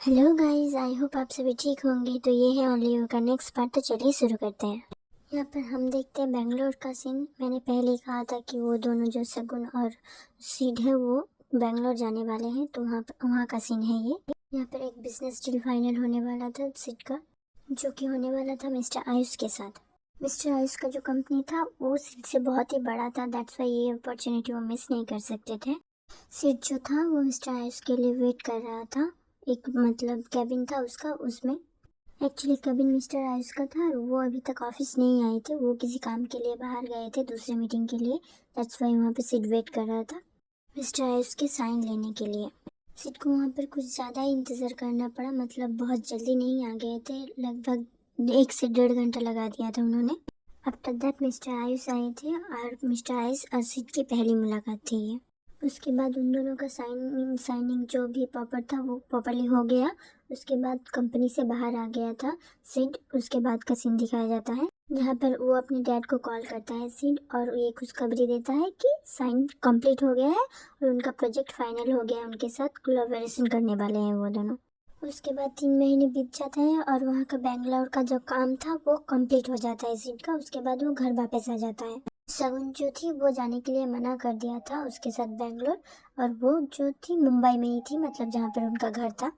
Hello guys, I hope आप सभी ठीक होंगे। तो ये है ओनली यू का नेक्स्ट पार्ट। तो चलिए शुरू करते हैं। यहाँ पर हम देखते हैं बेंगलोर का सीन। मैंने पहले ही कहा था कि वो दोनों जो सगुन और सिड है वो बेंगलोर जाने वाले हैं। तो वहाँ का सीन है ये। यहाँ पर एक बिजनेस डील फाइनल होने वाला था सिड का, जो कि होने वाला था मिस्टर आयुष के साथ। मिस्टर आयुष का जो कंपनी था वो सिड से बहुत ही बड़ा था, दैट्स वाई ये अपॉर्चुनिटी वो मिस नहीं कर सकते थे। सिड जो था वो मिस्टर आयुष के लिए वेट कर रहा था। एक मतलब कैबिन था उसका, उसमें एक्चुअली कैबिन मिस्टर आयुष का था और वो अभी तक ऑफिस नहीं आए थे। वो किसी काम के लिए बाहर गए थे, दूसरे मीटिंग के लिए। दैट्स वाई वहाँ पे सिड वेट कर रहा था मिस्टर आयुष के साइन लेने के लिए। सिड को वहाँ पर कुछ ज़्यादा ही इंतज़ार करना पड़ा, मतलब बहुत जल्दी नहीं आ गए थे। लगभग 1 से 1.5 घंटा लगा दिया था उन्होंने। आफ्टर दैट मिस्टर आयुष आए थे और मिस्टर आयुष और सिड की पहली मुलाकात थी ये। उसके बाद उन दोनों का साइनिंग जो भी प्रॉपर था वो प्रॉपरली हो गया। उसके बाद कंपनी से बाहर आ गया था सिड। उसके बाद का सीन दिखाया जाता है जहाँ पर वो अपने डैड को कॉल करता है सिड और ये खुशखबरी देता है कि साइन कंप्लीट हो गया है और उनका प्रोजेक्ट फाइनल हो गया है। उनके साथ कोलैबोरेशन करने वाले हैं वो दोनों। उसके बाद 3 महीने बीत जाते हैं और वहाँ का बेंगलोर का जो काम था वो कंप्लीट हो जाता है सिड का। उसके बाद वो घर वापस आ जाता है। सगुन जो थी वो जाने के लिए मना कर दिया था उसके साथ बेंगलोर, और वो जो थी मुंबई में ही थी, मतलब जहाँ पर उनका घर था।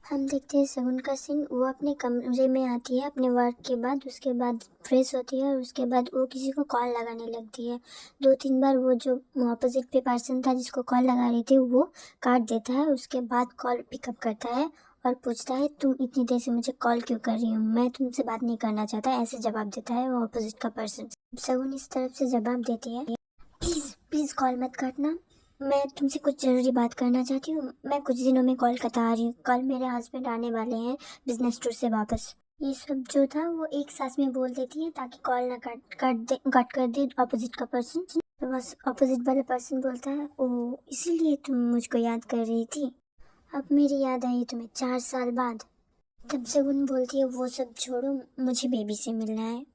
हम देखते हैं सगुन का सीन। वो अपने कमरे में आती है अपने वर्क के बाद, उसके बाद फ्रेश होती है और उसके बाद वो किसी को कॉल लगाने लगती है। 2-3 बार वो जो ऑपोजिट पे पर्सन था जिसको कॉल लगा रही थी वो काट देता है। उसके बाद कॉल पिकअप करता है और पूछता है तुम इतनी देर से मुझे कॉल क्यों कर रही हो, मैं तुमसे बात नहीं करना चाहता, ऐसे जवाब देता है वो ऑपोजिट का पर्सन। सगुन इस तरफ से जवाब देती है, प्लीज़ प्लीज़ कॉल मत काटना, मैं तुमसे कुछ ज़रूरी बात करना चाहती हूँ। मैं कुछ दिनों में कोलकाता आ रही हूँ, कल मेरे हस्बैंड आने वाले हैं बिजनेस टूर से वापस। ये सब जो था वो एक सांस में बोल देती है ताकि कॉल ना कट कर दे ऑपोजिट का पर्सन। तो बस ऑपोजिट वाला पर्सन बोलता है ओ इसीलिए तुम मुझको याद कर रही थी, अब मेरी याद आई तुम्हें 4 साल बाद। तब सगुन बोलती है वो सब छोड़ो, मुझे बेबी से मिलना है,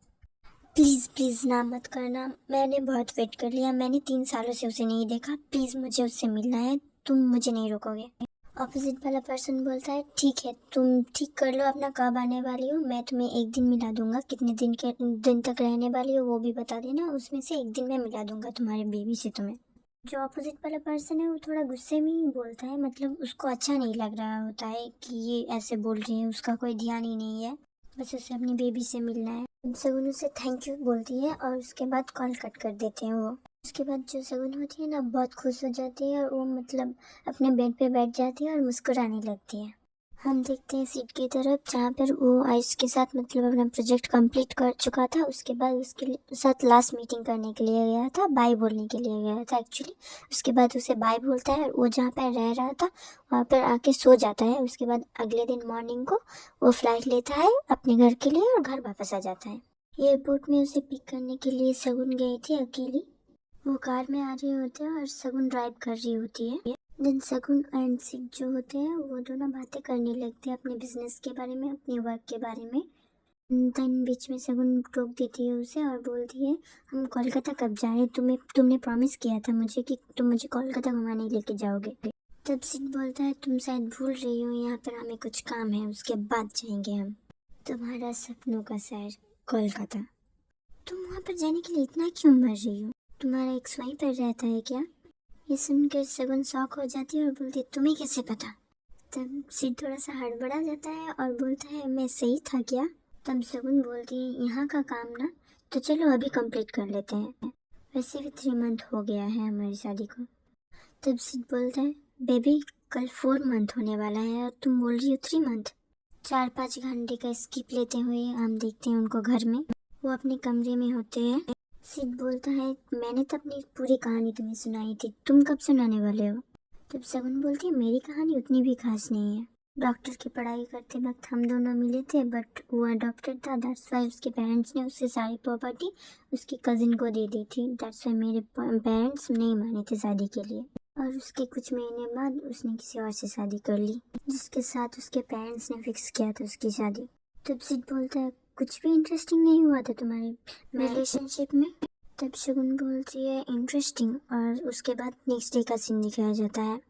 प्लीज़ प्लीज़ ना मत करना, मैंने बहुत वेट कर लिया, मैंने 3 सालों से उसे नहीं देखा, प्लीज़ मुझे उससे मिलना है, तुम मुझे नहीं रोकोगे। ऑपोजिट वाला पर्सन बोलता है ठीक है, तुम ठीक कर लो अपना, कब आने वाली हो, मैं तुम्हें एक दिन मिला दूंगा, कितने दिन तक रहने वाली हो वो भी बता देना, उसमें से एक दिन मैं मिला दूंगा तुम्हारे बेबी से तुम्हें। जो ऑपोजिट वाला पर्सन है वो थोड़ा गुस्से में ही बोलता है, मतलब उसको अच्छा नहीं लग रहा होता है कि ये ऐसे बोल रही है, उसका कोई ध्यान ही नहीं है, बस उसे अपनी बेबी से मिलना है। सगुन उसे थैंक यू बोलती है और उसके बाद कॉल कट कर देते हैं वो। उसके बाद जो सगुन होती है ना बहुत खुश हो जाती है और वो मतलब अपने बेड पे बैठ जाती है और मुस्कुराने लगती है। हम देखते हैं सीट की तरफ जहाँ पर वो आयुष के साथ मतलब अपना प्रोजेक्ट कंप्लीट कर चुका था। उसके बाद उसके साथ लास्ट मीटिंग करने के लिए गया था, बाय बोलने के लिए गया था एक्चुअली। उसके बाद उसे बाय बोलता है और वो जहाँ पर रह रहा था वहाँ पर आके सो जाता है। उसके बाद अगले दिन मॉर्निंग को वो फ्लाइट लेता है अपने घर के लिए और घर वापस आ जाता है। एयरपोर्ट में उसे पिक करने के लिए सगुन गई थी अकेली। वो कार में आ रहे होते हैं और सगुन ड्राइव कर रही होती है। देन सगुन एंड सिड जो होते हैं वो दोनों बातें करने लगते हैं अपने बिजनेस के बारे में, अपने वर्क के बारे में। देन बीच में सगुन टोक देती है उसे और बोलती है हम कोलकाता कब जा रहे हैं, तुमने प्रॉमिस किया था मुझे कि तुम मुझे कोलकाता घुमाने लेके जाओगे। तब सिड बोलता है तुम शायद भूल रही हो, यहाँ पर हमें कुछ काम है, उसके बाद जाएंगे हम, तुम्हारा सपनों का शहर कोलकाता। तुम वहाँ पर जाने के लिए इतना क्यों मर रही हो, तुम्हारा एक्स वहीं पर रहता है क्या? ये सुनकर सगुन शॉक हो जाती है और बोलती है तुम्हें कैसे पता? तब सिड थोड़ा सा हड़बड़ा जाता है और बोलता है मैं सही था क्या? तब सगुन बोलती है यहाँ का काम ना, तो चलो अभी कंप्लीट कर लेते हैं, वैसे भी 3 मंथ हो गया है हमारी शादी को। तब सिड बोलता है बेबी कल 4 मंथ होने वाला है और तुम बोल रही हो 3 मंथ। 4-5 घंटे का स्किप लेते हुए हम देखते हैं उनको घर में। वो अपने कमरे में होते हैं। सिड बोलता है मैंने तो अपनी पूरी कहानी तुम्हें सुनाई थी, तुम कब सुनाने वाले हो? तब सगुन बोलती है मेरी कहानी उतनी भी खास नहीं है, डॉक्टर की पढ़ाई करते वक्त हम दोनों मिले थे, बट वो अडॉप्टेड था, दैट्स वाई उसके पेरेंट्स ने उससे सारी प्रॉपर्टी उसकी कजिन को दे दी थी, दैट्स वाई मेरे पेरेंट्स नहीं माने थे शादी के लिए। और उसके कुछ महीने बाद उसने किसी और से शादी कर ली जिसके साथ उसके पेरेंट्स ने फिक्स किया था उसकी शादी। तब सिड बोलता है कुछ भी इंटरेस्टिंग नहीं हुआ था तुम्हारे रिलेशनशिप में? तब शगुन बोलती है इंटरेस्टिंग, और उसके बाद नेक्स्ट डे का सीन दिखाया जाता है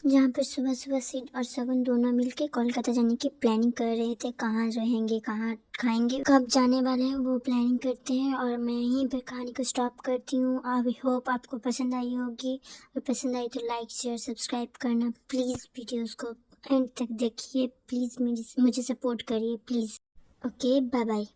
जहाँ पर सुबह सुबह सिड और शगुन दोनों मिलके कोलकाता जाने की प्लानिंग कर रहे थे, कहाँ रहेंगे, कहाँ खाएंगे, कब जाने वाले हैं, वो प्लानिंग करते हैं। और मैं यहीं पर कहानी को स्टॉप करती हूँ। आई होप आपको पसंद आई होगी, और पसंद आई तो लाइक शेयर सब्सक्राइब करना प्लीज़। वीडियोस को एंड तक देखिए प्लीज़, मुझे सपोर्ट करिए प्लीज़। Okay, bye bye.